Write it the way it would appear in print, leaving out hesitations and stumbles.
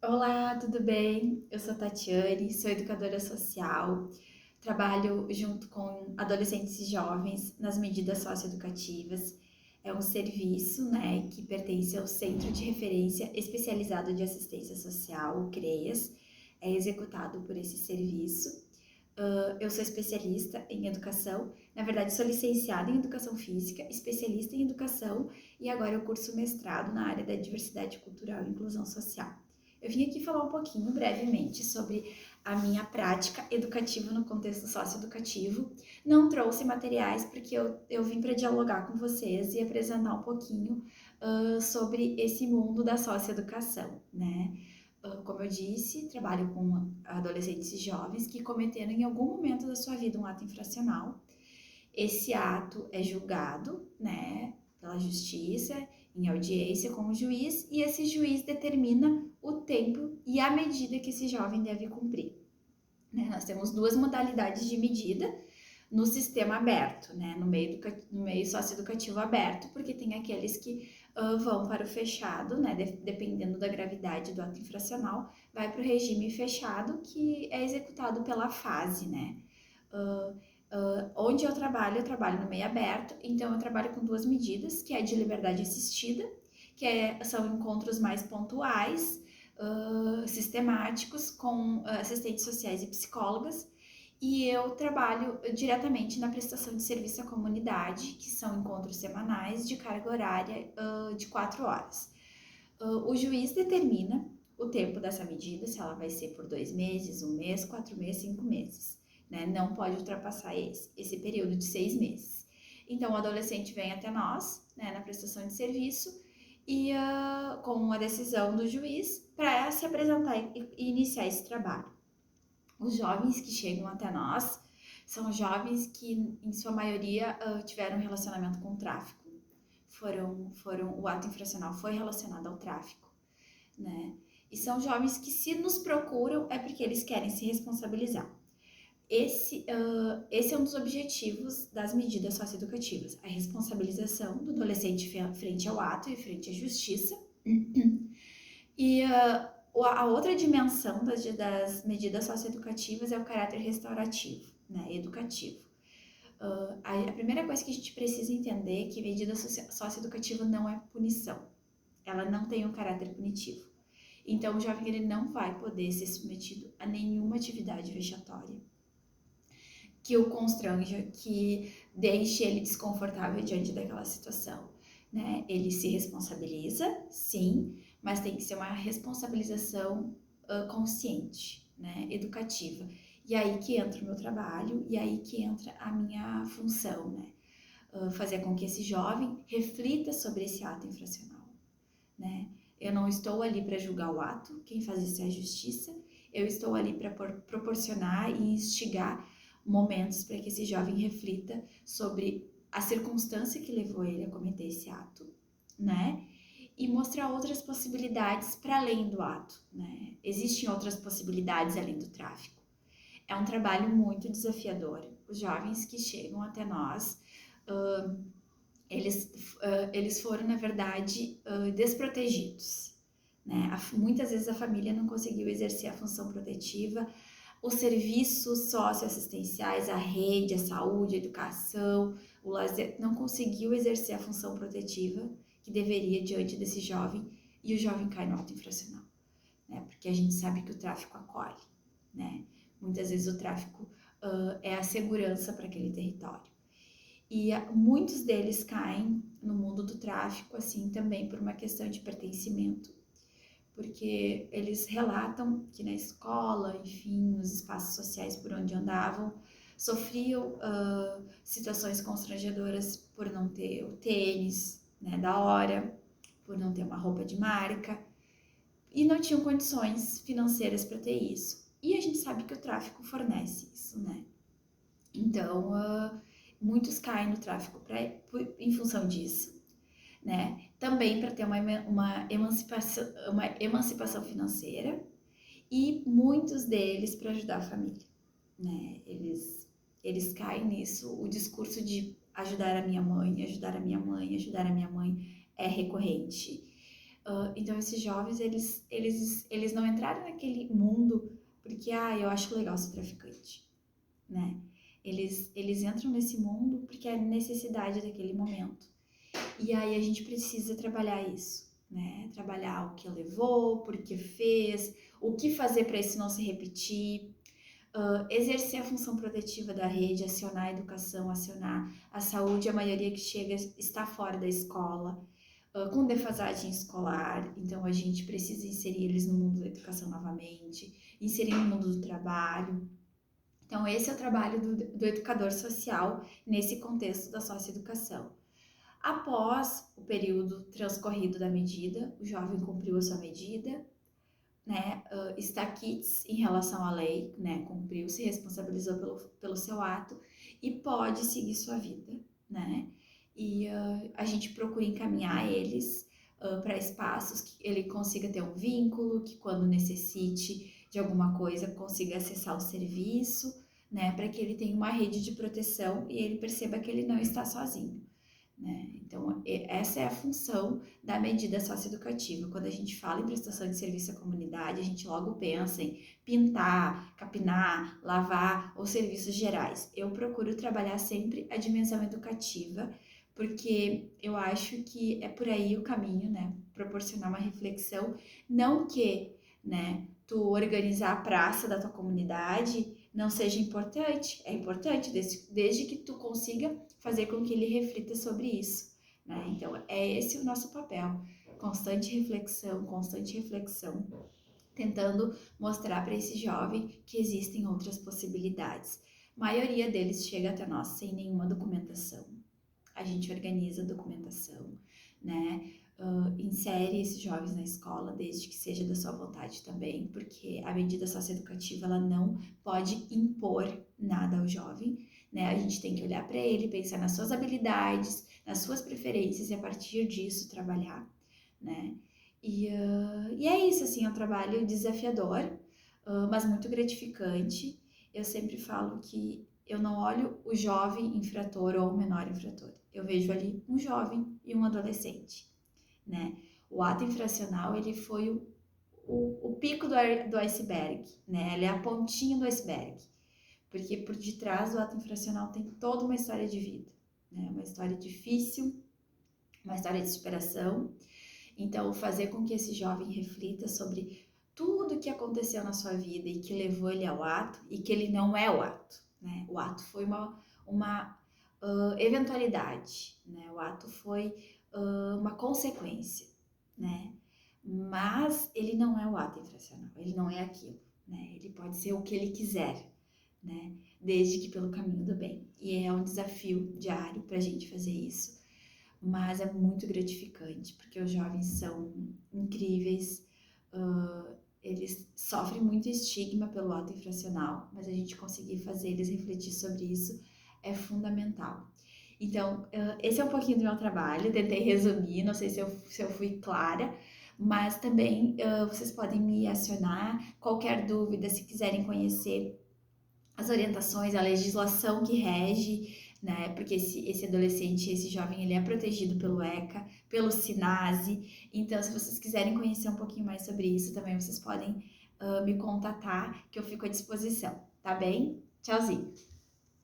Olá, tudo bem? Eu sou Tatiane, sou educadora social, trabalho junto com adolescentes e jovens nas medidas socioeducativas. É um serviço, que pertence ao Centro de Referência Especializado de Assistência Social, o CREAS, é executado por esse serviço. Eu sou especialista em educação, na verdade sou licenciada em educação física, especialista em educação e agora eu curso mestrado na área da diversidade cultural e inclusão social. Eu vim aqui falar um pouquinho, brevemente, sobre a minha prática educativa no contexto socioeducativo. Não trouxe materiais porque eu vim para dialogar com vocês e apresentar um pouquinho sobre esse mundo da socioeducação, né? Como eu disse, trabalho com adolescentes e jovens que cometeram em algum momento da sua vida um ato infracional. Esse ato é julgado, pela justiça, em audiência com o juiz, e esse juiz determina o tempo e a medida que esse jovem deve cumprir. Nós temos duas modalidades de medida no sistema aberto, no meio socioeducativo aberto, porque tem aqueles que vão para o fechado, dependendo da gravidade do ato infracional, vai para o regime fechado, que é executado pela fase, Uh, onde eu trabalho no meio aberto, então eu trabalho com duas medidas, que é de liberdade assistida, são encontros mais pontuais, sistemáticos, com assistentes sociais e psicólogas, e eu trabalho diretamente na prestação de serviço à comunidade, que são encontros semanais de carga horária de 4 horas. O juiz determina o tempo dessa medida, se ela vai ser por 2 meses, 1 mês, 4 meses, 5 meses. Não pode ultrapassar esse período de 6 meses. Então, o adolescente vem até nós, na prestação de serviço, e com a decisão do juiz para se apresentar e iniciar esse trabalho. Os jovens que chegam até nós são jovens que, em sua maioria, tiveram relacionamento com o tráfico. O ato infracional foi relacionado ao tráfico, né? E são jovens que, se nos procuram, é porque eles querem se responsabilizar. Esse é um dos objetivos das medidas socioeducativas, a responsabilização do adolescente frente ao ato e frente à justiça. E a outra dimensão das medidas socioeducativas é o caráter restaurativo, educativo. A primeira coisa que a gente precisa entender é que medida socioeducativa não é punição, ela não tem um caráter punitivo. Então, o jovem ele não vai poder ser submetido a nenhuma atividade vexatória que o constranja, que deixe ele desconfortável diante daquela situação. Ele se responsabiliza, sim, mas tem que ser uma responsabilização consciente, educativa. E aí que entra o meu trabalho, e aí que entra a minha função, fazer com que esse jovem reflita sobre esse ato infracional, Eu não estou ali para julgar o ato, quem faz isso é a justiça, eu estou ali para proporcionar e instigar momentos para que esse jovem reflita sobre a circunstância que levou ele a cometer esse ato, E mostrar outras possibilidades para além do ato, Existem outras possibilidades além do tráfico. É um trabalho muito desafiador. Os jovens que chegam até nós, eles foram, na verdade, desprotegidos, Muitas vezes a família não conseguiu exercer a função protetiva, os serviços socioassistenciais, a rede, a saúde, a educação, o lazer, não conseguiu exercer a função protetiva que deveria diante desse jovem, e o jovem cai no ato infracional, Porque a gente sabe que o tráfico acolhe, Muitas vezes o tráfico é a segurança para aquele território. E muitos deles caem no mundo do tráfico, assim, também por uma questão de pertencimento, porque eles relatam que na escola, enfim, nos espaços sociais por onde andavam, sofriam situações constrangedoras por não ter o tênis, da hora, por não ter uma roupa de marca, e não tinham condições financeiras para ter isso. E a gente sabe que o tráfico fornece isso, Então, muitos caem no tráfico em função disso, Também para ter uma emancipação financeira, e muitos deles para ajudar a família, Eles caem nisso, o discurso de ajudar a minha mãe, ajudar a minha mãe, ajudar a minha mãe é recorrente. Então, esses jovens, eles não entraram naquele mundo porque, eu acho legal ser traficante, né? Eles entram nesse mundo porque é a necessidade daquele momento. E aí a gente precisa trabalhar isso, né? Trabalhar o que levou, por que fez, o que fazer para isso não se repetir, exercer a função protetiva da rede, acionar a educação, acionar a saúde. A maioria que chega está fora da escola, com defasagem escolar, então a gente precisa inserir eles no mundo da educação novamente, inserir no mundo do trabalho. Então, esse é o trabalho do educador social nesse contexto da socioeducação. Após o período transcorrido da medida, o jovem cumpriu a sua medida, né, está quites em relação à lei, né, cumpriu, se responsabilizou pelo seu ato e pode seguir sua vida, né, e a gente procura encaminhar eles para espaços que ele consiga ter um vínculo, que quando necessite de alguma coisa consiga acessar o serviço, né, para que ele tenha uma rede de proteção e ele perceba que ele não está sozinho. Né? Então, essa é a função da medida socioeducativa. Quando a gente fala em prestação de serviço à comunidade, a gente logo pensa em pintar, capinar, lavar ou serviços gerais. Eu procuro trabalhar sempre a dimensão educativa, porque eu acho que é por aí o caminho, né? Proporcionar uma reflexão, não que, né, tu organizar a praça da tua comunidade não seja importante. É importante desde que tu consiga fazer com que ele reflita sobre isso, né? Então, é esse o nosso papel, constante reflexão, tentando mostrar para esse jovem que existem outras possibilidades. A maioria deles chega até nós sem nenhuma documentação. A gente organiza a documentação, né? Insere esses jovens na escola, desde que seja da sua vontade também, porque a medida socioeducativa ela não pode impor nada ao jovem, né? A gente tem que olhar para ele, pensar nas suas habilidades, nas suas preferências e a partir disso trabalhar, né? E é isso, assim, é um trabalho desafiador, mas muito gratificante. Eu sempre falo que eu não olho o jovem infrator ou o menor infrator. Eu vejo ali um jovem e um adolescente, né? O ato infracional, ele foi o pico do iceberg, né? Ele é a pontinha do iceberg. Porque por detrás do ato infracional tem toda uma história de vida, né? Uma história difícil, uma história de superação. Então, fazer com que esse jovem reflita sobre tudo que aconteceu na sua vida e que levou ele ao ato e que ele não é o ato, né? O ato foi uma eventualidade, né? O ato foi uma consequência, né? Mas ele não é o ato infracional, ele não é aquilo, né? Ele pode ser o que ele quiser, né? Desde que pelo caminho do bem. E é um desafio diário para a gente fazer isso, mas é muito gratificante, porque os jovens são incríveis, eles sofrem muito estigma pelo ato infracional, mas a gente conseguir fazer eles refletir sobre isso é fundamental. Então, esse é um pouquinho do meu trabalho, tentei resumir, não sei se eu fui clara, mas também vocês podem me acionar, qualquer dúvida, se quiserem conhecer as orientações, a legislação que rege, né? Porque esse adolescente, esse jovem, ele é protegido pelo ECA, pelo SINASE. Então, se vocês quiserem conhecer um pouquinho mais sobre isso, também vocês podem me contatar, que eu fico à disposição, tá bem? Tchauzinho!